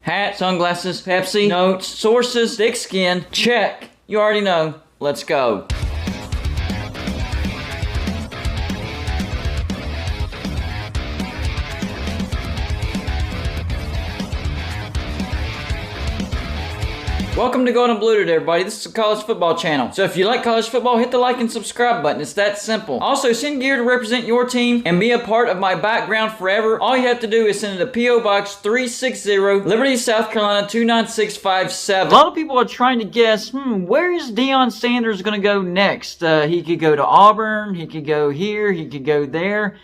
Hat, sunglasses, Pepsi, notes, sources, thick skin, check. You already know. Let's go. Welcome to Golden Blue today, everybody. This is a college football channel. So if you like college football, hit the like and subscribe button. It's that simple. Also, send gear to represent your team and be a part of my background forever. All you have to do is send it to P.O. Box 360, Liberty, South Carolina 29657. A lot of people are trying to guess, where is Deon Sanders going to go next? He could go to Auburn. He could go here. He could go there.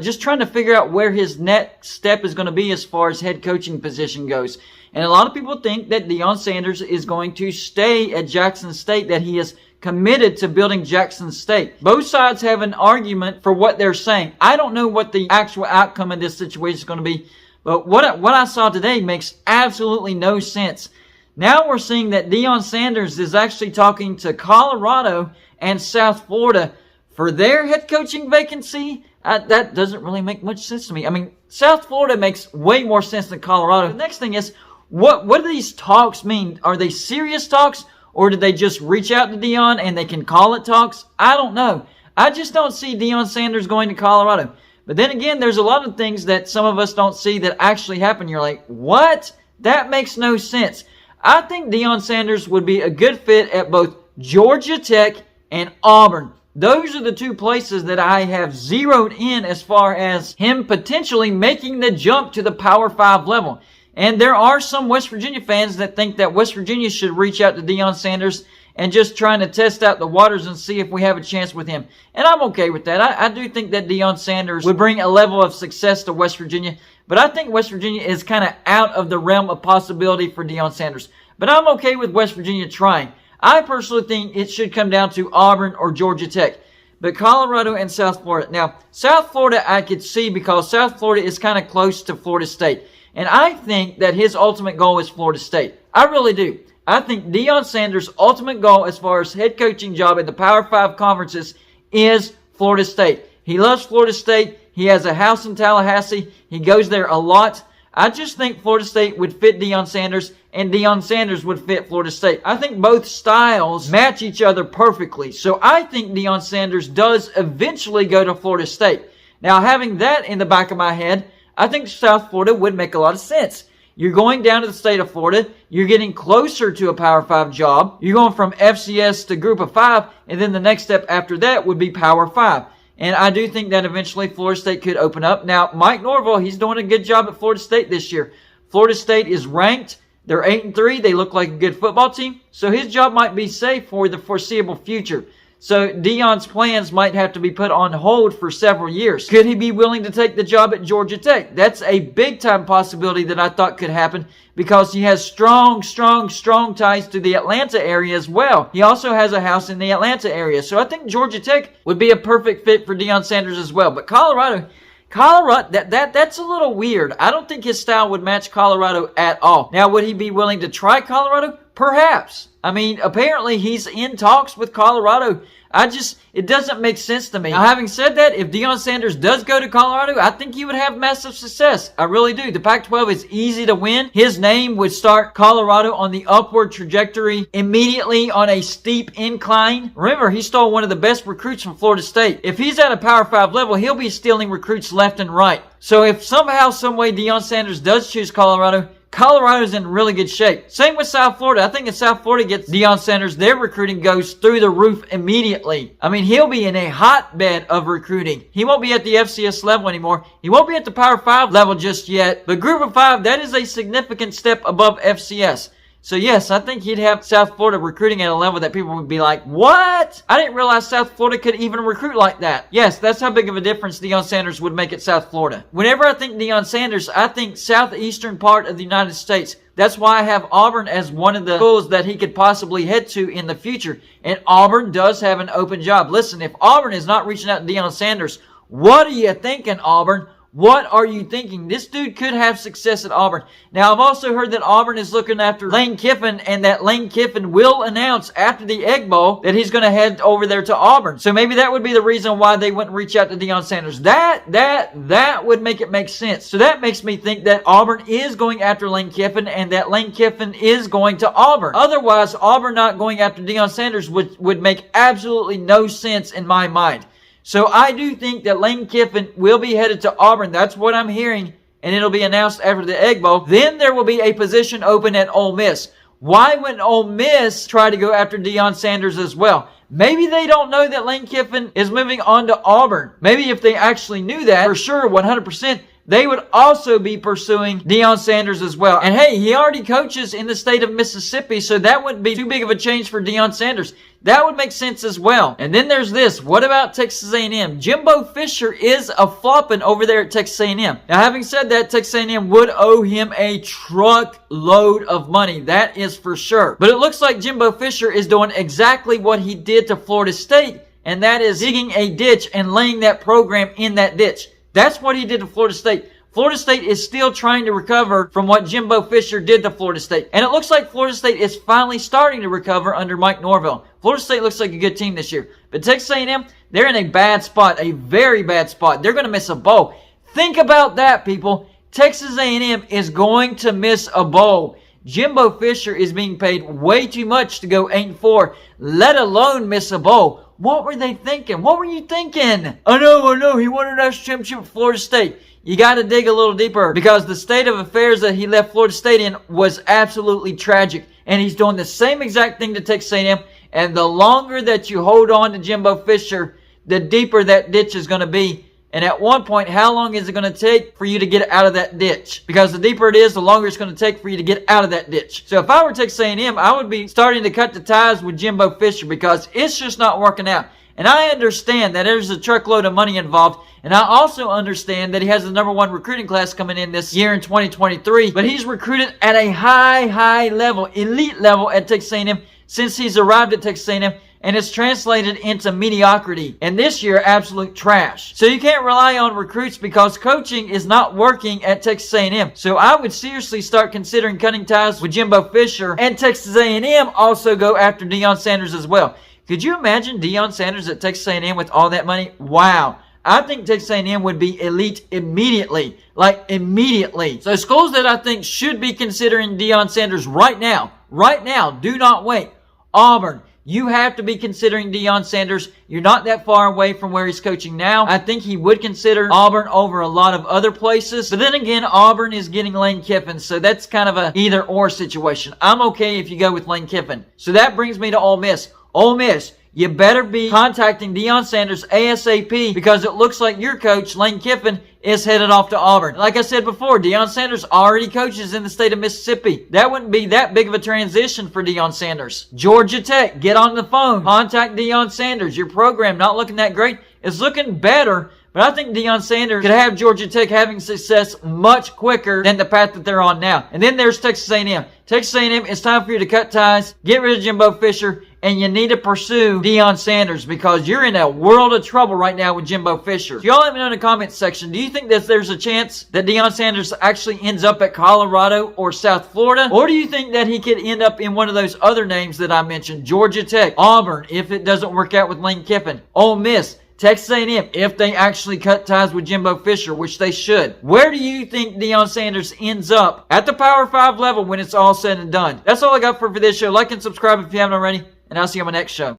Just trying to figure out where his next step is going to be as far as head coaching position goes. And a lot of people think that Deon Sanders is going to stay at Jackson State, that he is committed to building Jackson State. Both sides have an argument for what they're saying. I don't know what the actual outcome of this situation is going to be, but what I saw today makes absolutely no sense. Now we're seeing that Deon Sanders is actually talking to Colorado and South Florida for their head coaching vacancy. That doesn't really make much sense to me. I mean, South Florida makes way more sense than Colorado. The next thing is, what do these talks mean? Are they serious talks, or did they just reach out to Deon and they can call it talks? I don't know. I just don't see Deon Sanders going to Colorado. But then again, there's a lot of things that some of us don't see that actually happen. You're like, what? That makes no sense. I think Deon Sanders would be a good fit at both Georgia Tech and Auburn. Those are the two places that I have zeroed in as far as him potentially making the jump to the Power 5 level. And there are some West Virginia fans that think that West Virginia should reach out to Deon Sanders and just trying to test out the waters and see if we have a chance with him. And I'm okay with that. I do think that Deon Sanders would bring a level of success to West Virginia. But I think West Virginia is kind of out of the realm of possibility for Deon Sanders. But I'm okay with West Virginia trying. I personally think it should come down to Auburn or Georgia Tech. But Colorado and South Florida. Now, South Florida I could see because South Florida is kind of close to Florida State. And I think that his ultimate goal is Florida State. I really do. I think Deon Sanders' ultimate goal as far as head coaching job in the Power 5 conferences is Florida State. He loves Florida State. He has a house in Tallahassee. He goes there a lot. I just think Florida State would fit Deon Sanders, and Deon Sanders would fit Florida State. I think both styles match each other perfectly. So I think Deon Sanders does eventually go to Florida State. Now, having that in the back of my head, I think South Florida would make a lot of sense. You're going down to the state of Florida. You're getting closer to a Power 5 job. You're going from FCS to Group of 5, and then the next step after that would be Power 5. And I do think that eventually Florida State could open up. Now, Mike Norvell, he's doing a good job at Florida State this year. Florida State is ranked. They're 8-3. They look like a good football team. So his job might be safe for the foreseeable future. So Deon's plans might have to be put on hold for several years. Could he be willing to take the job at Georgia Tech? That's a big-time possibility that I thought could happen because he has strong ties to the Atlanta area as well. He also has a house in the Atlanta area. So I think Georgia Tech would be a perfect fit for Deon Sanders as well. But Colorado, that's a little weird. I don't think his style would match Colorado at all. Now, would he be willing to try Colorado? Perhaps. I mean, apparently he's in talks with Colorado. It doesn't make sense to me. Now, having said that, if Deon Sanders does go to Colorado, I think he would have massive success. I really do. The Pac-12 is easy to win. His name would start Colorado on the upward trajectory immediately on a steep incline. Remember, he stole one of the best recruits from Florida State. If he's at a Power 5 level, he'll be stealing recruits left and right. So if somehow, some way Deon Sanders does choose Colorado, Colorado's in really good shape. Same with South Florida. I think if South Florida gets Deon Sanders, their recruiting goes through the roof immediately. I mean, he'll be in a hotbed of recruiting. He won't be at the FCS level anymore. He won't be at the Power 5 level just yet. But Group of 5, that is a significant step above FCS. So yes, I think he'd have South Florida recruiting at a level that people would be like, what? I didn't realize South Florida could even recruit like that. Yes, that's how big of a difference Deon Sanders would make at South Florida. Whenever I think Deon Sanders, I think southeastern part of the United States. That's why I have Auburn as one of the schools that he could possibly head to in the future. And Auburn does have an open job. Listen, if Auburn is not reaching out to Deon Sanders, what are you thinking, Auburn? What are you thinking? This dude could have success at Auburn. Now, I've also heard that Auburn is looking after Lane Kiffin, and that Lane Kiffin will announce after the Egg Bowl that he's going to head over there to Auburn. So maybe that would be the reason why they wouldn't reach out to Deon Sanders. That would make it make sense. So that makes me think that Auburn is going after Lane Kiffin, and that Lane Kiffin is going to Auburn. Otherwise, Auburn not going after Deon Sanders would make absolutely no sense in my mind. So I do think that Lane Kiffin will be headed to Auburn. That's what I'm hearing, and it'll be announced after the Egg Bowl. Then there will be a position open at Ole Miss. Why wouldn't Ole Miss try to go after Deon Sanders as well? Maybe they don't know that Lane Kiffin is moving on to Auburn. Maybe if they actually knew that, for sure, 100%, they would also be pursuing Deon Sanders as well. And hey, he already coaches in the state of Mississippi, so that wouldn't be too big of a change for Deon Sanders. That would make sense as well. And then there's this. What about Texas A&M? Jimbo Fisher is a flopping over there at Texas A&M. Now, having said that, Texas A&M would owe him a truckload of money. That is for sure. But it looks like Jimbo Fisher is doing exactly what he did to Florida State, and that is digging a ditch and laying that program in that ditch. That's what he did to Florida State. Florida State is still trying to recover from what Jimbo Fisher did to Florida State. And it looks like Florida State is finally starting to recover under Mike Norvell. Florida State looks like a good team this year. But Texas A&M, they're in a bad spot, a very bad spot. They're going to miss a bowl. Think about that, people. Texas A&M is going to miss a bowl. Jimbo Fisher is being paid way too much to go 8-4, let alone miss a bowl. What were they thinking? What were you thinking? I know. He won a national championship with Florida State. You got to dig a little deeper, because the state of affairs that he left Florida State in was absolutely tragic. And he's doing the same exact thing to Texas A&M. And the longer that you hold on to Jimbo Fisher, the deeper that ditch is going to be. And at one point, how long is it going to take for you to get out of that ditch? Because the deeper it is, the longer it's going to take for you to get out of that ditch. So if I were Texas A&M, I would be starting to cut the ties with Jimbo Fisher, because it's just not working out. And I understand that there's a truckload of money involved. And I also understand that he has the #1 recruiting class coming in this year in 2023. But he's recruited at a high level, elite level at Texas A&M since he's arrived at Texas A&M. And it's translated into mediocrity. And this year, absolute trash. So you can't rely on recruits, because coaching is not working at Texas A&M. So I would seriously start considering cutting ties with Jimbo Fisher. And Texas A&M also go after Deon Sanders as well. Could you imagine Deon Sanders at Texas A&M with all that money? Wow. I think Texas A&M would be elite immediately. Like, immediately. So schools that I think should be considering Deon Sanders right now. Right now. Do not wait. Auburn. You have to be considering Deon Sanders. You're not that far away from where he's coaching now. I think he would consider Auburn over a lot of other places. But then again, Auburn is getting Lane Kiffin, so that's kind of a either-or situation. I'm okay if you go with Lane Kiffin. So that brings me to Ole Miss. Ole Miss, you better be contacting Deon Sanders ASAP, because it looks like your coach, Lane Kiffin, is headed off to Auburn. Like I said before, Deon Sanders already coaches in the state of Mississippi. That wouldn't be that big of a transition for Deon Sanders. Georgia Tech, get on the phone. Contact Deon Sanders. Your program not looking that great. It's looking better, but I think Deon Sanders could have Georgia Tech having success much quicker than the path that they're on now. And then there's Texas A&M. Texas A&M, it's time for you to cut ties, get rid of Jimbo Fisher, and you need to pursue Deon Sanders, because you're in a world of trouble right now with Jimbo Fisher. So y'all let me know in the comments section, do you think that there's a chance that Deon Sanders actually ends up at Colorado or South Florida? Or do you think that he could end up in one of those other names that I mentioned? Georgia Tech, Auburn, if it doesn't work out with Lane Kiffin, Ole Miss, Texas A&M, if they actually cut ties with Jimbo Fisher, which they should. Where do you think Deon Sanders ends up at the Power 5 level when it's all said and done? That's all I got for this show. Like and subscribe if you haven't already, and I'll see you on my next show.